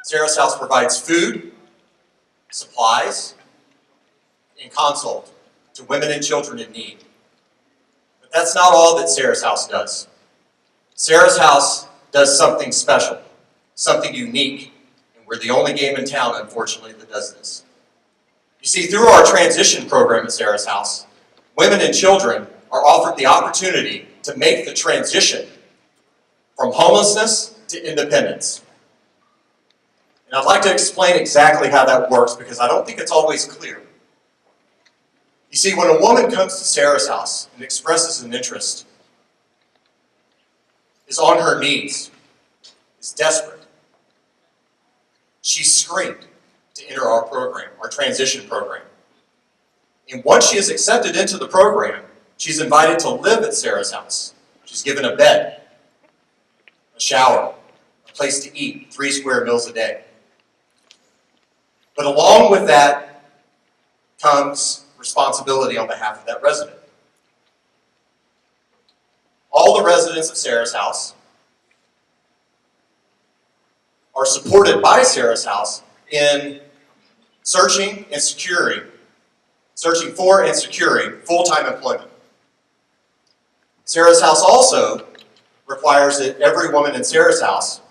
Sarah's House provides food, supplies, and consult to women and children in need. But that's not all that Sarah's House does. Sarah's House does something special, something unique, and we're the only game in town, unfortunately, that does this. You see, through our transition program at Sarah's House, women and children are offered the opportunity to make the transition from homelessness to independence. And I'd like to explain exactly how that works because I don't think it's always clear. You see, when a woman comes to Sarah's House and expresses an interest, is on her knees, is desperate, she's screened to enter our program, our transition program. And once she is accepted into the program, she's invited to live at Sarah's House. She's given a bed, a shower, a place to eat, 3 square meals a day. But along with that comes responsibility on behalf of that resident. All the residents of Sarah's House are supported by Sarah's House in searching for and securing full-time employment. Sarah's House also requires that every woman in Sarah's House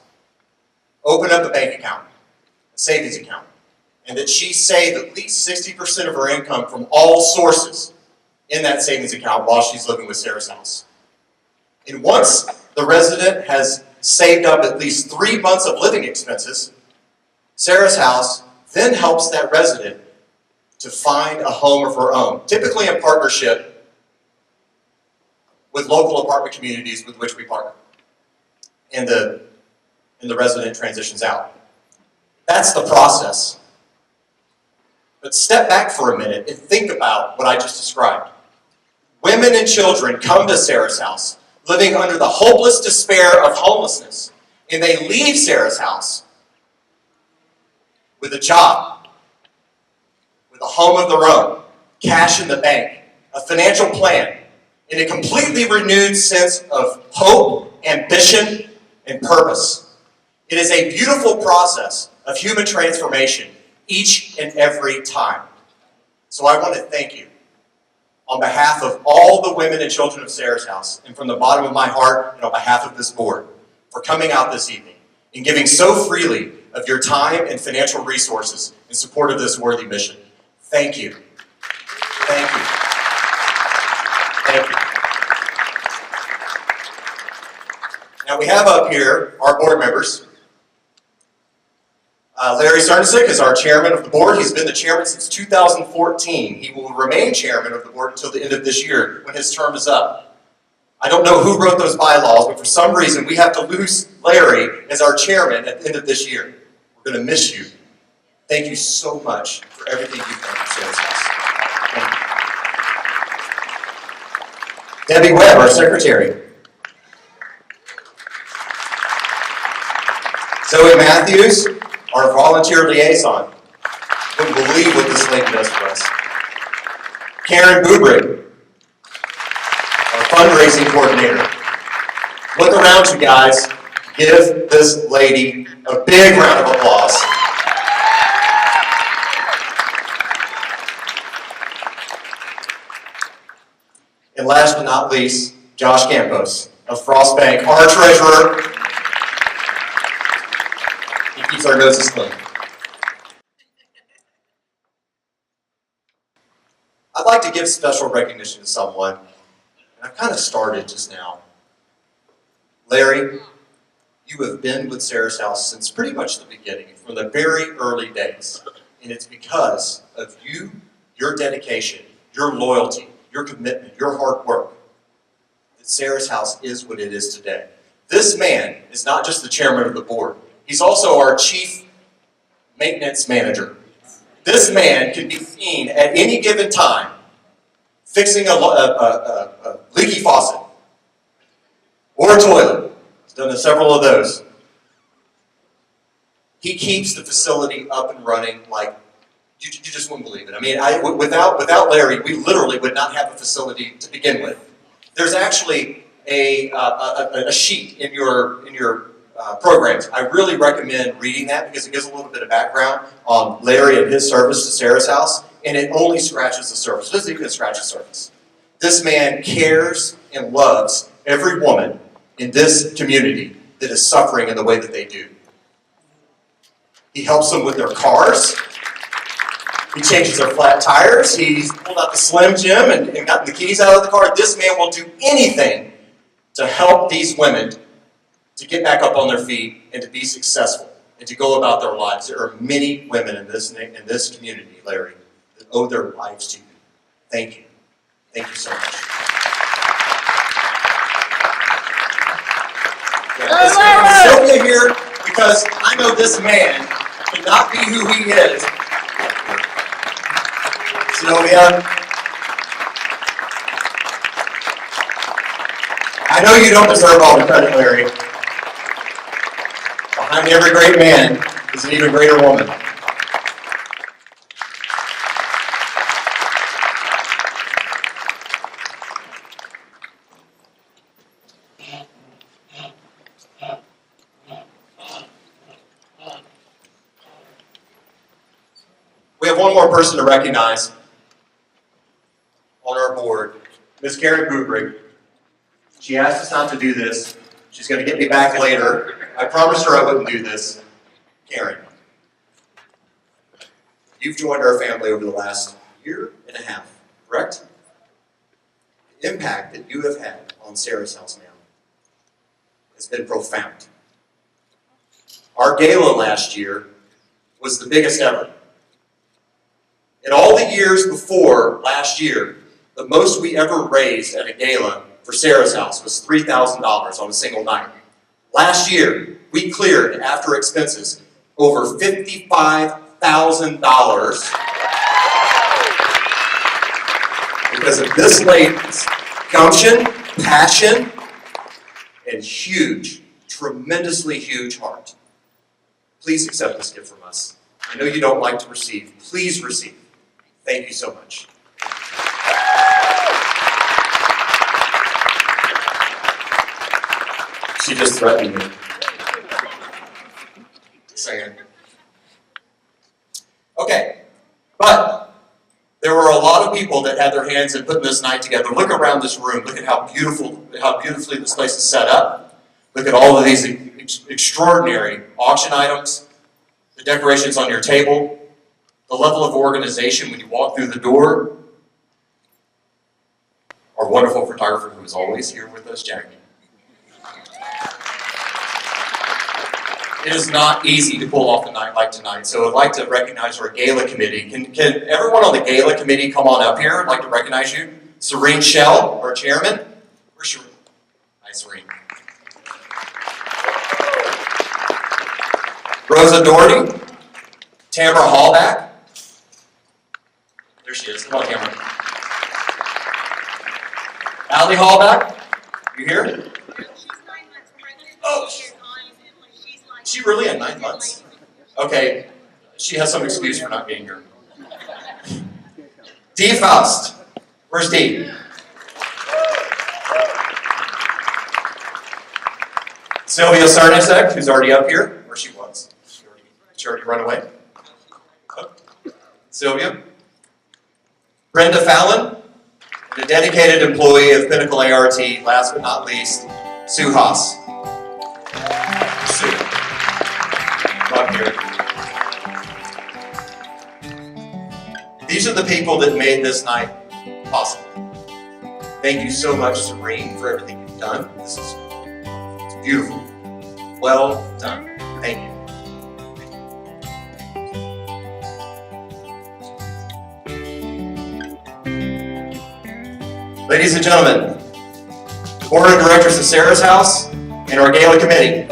open up a bank account, a savings account, and that she save at least 60% of her income from all sources in that savings account while she's living with Sarah's House. And once the resident has saved up at least 3 months of living expenses, Sarah's House then helps that resident to find a home of her own, typically in partnership with local apartment communities with which we partner. And the resident transitions out. That's the process. But step back for a minute and think about what I just described. Women and children come to Sarah's House living under the hopeless despair of homelessness, and they leave Sarah's House with a job, with a home of their own, cash in the bank, a financial plan, and a completely renewed sense of hope, ambition, and purpose. It is a beautiful process of human transformation each and every time. So I want to thank you on behalf of all the women and children of Sarah's House, and from the bottom of my heart and on behalf of this board, for coming out this evening and giving so freely of your time and financial resources in support of this worthy mission. Thank you. Thank you. Thank you. Now we have up here our board members. Larry Sarnasik is our chairman of the board. He's been the chairman since 2014. He will remain chairman of the board until the end of this year when his term is up. I don't know who wrote those bylaws, but for some reason we have to lose Larry as our chairman at the end of this year. We're going to miss you. Thank you so much for everything you've done for Sarah's House. Debbie Webb, our secretary. Zoe Matthews, our volunteer liaison. Wouldn't believe what this lady does for us. Karen Bubrick, our fundraising coordinator. Look around you guys. Give this lady a big round of applause. And last but not least, Josh Campos of Frost Bank, our treasurer. He keeps our noses clean. I'd like to give special recognition to someone, and I've kind of started just now. Larry, you have been with Sarah's House since pretty much the beginning, from the very early days. And it's because of you, your dedication, your loyalty, your commitment, your hard work, that Sarah's House is what it is today. This man is not just the chairman of the board. He's also our chief maintenance manager. This man can be seen at any given time fixing a leaky faucet or a toilet. He's done several of those. He keeps the facility up and running like you just wouldn't believe it. I mean, without Larry, we literally would not have a facility to begin with. There's actually a sheet in your programs. I really recommend reading that because it gives a little bit of background on Larry and his service to Sarah's house, and it only scratches the surface. It doesn't even scratch the surface. This man cares and loves every woman in this community that is suffering in the way that they do. He helps them with their cars. He changes their flat tires. He's pulled out the Slim Jim and gotten the keys out of the car. This man will do anything to help these women to get back up on their feet and to be successful and to go about their lives. There are many women in this community, Larry, that owe their lives to you. Thank you. Thank you so much. Yeah, Sylvia here because I know this man could not be who he is. Sylvia, I know you don't deserve all the credit, Larry. Behind every great man is an even greater woman. We have one more person to recognize on our board, Ms. Karen Bubrick. She asked us not to do this. She's going to get me back later. I promised her I wouldn't do this. Karen, you've joined our family over the last year and a half, correct? The impact that you have had on Sarah's house now has been profound. Our gala last year was the biggest ever. In all the years before last year, the most we ever raised at a gala for Sarah's house was $3,000 on a single night. Last year, we cleared, after expenses, over $55,000 because of this lady's gumption, passion, and huge, tremendously huge heart. Please accept this gift from us. I know you don't like to receive. Please receive. Thank you so much. She just threatened me. Saying. Okay, but there were a lot of people that had their hands in putting this night together. Look around this room. Look at how beautifully this place is set up. Look at all of these extraordinary auction items, the decorations on your table, the level of organization when you walk through the door. Our wonderful photographer who is always here with us, Jackie. It is not easy to pull off a night like tonight, so I'd like to recognize our gala committee. Can everyone on the gala committee come on up here? I'd like to recognize you. Serene Shell, our chairman. Where's Serene? Hi, Serene. Rosa Doherty. Tamara Hallback. There she is. Come on, Tamara. Allie Hallback. You here? Oh, is she really at 9 months? Okay, she has some excuse for not being here. Dee Faust. Where's Dee? Sylvia Sarnasek, who's already up here. Where she was. She already run away? Oh. Sylvia. Brenda Fallon, the dedicated employee of Pinnacle ART, last but not least, Sue Haas. Sue. Up here. These are the people that made this night possible. Thank you so much, Serene, for everything you've done. It's beautiful. Well done. Thank you. Ladies and gentlemen, the Board of Directors of Sarah's House and our Gala Committee,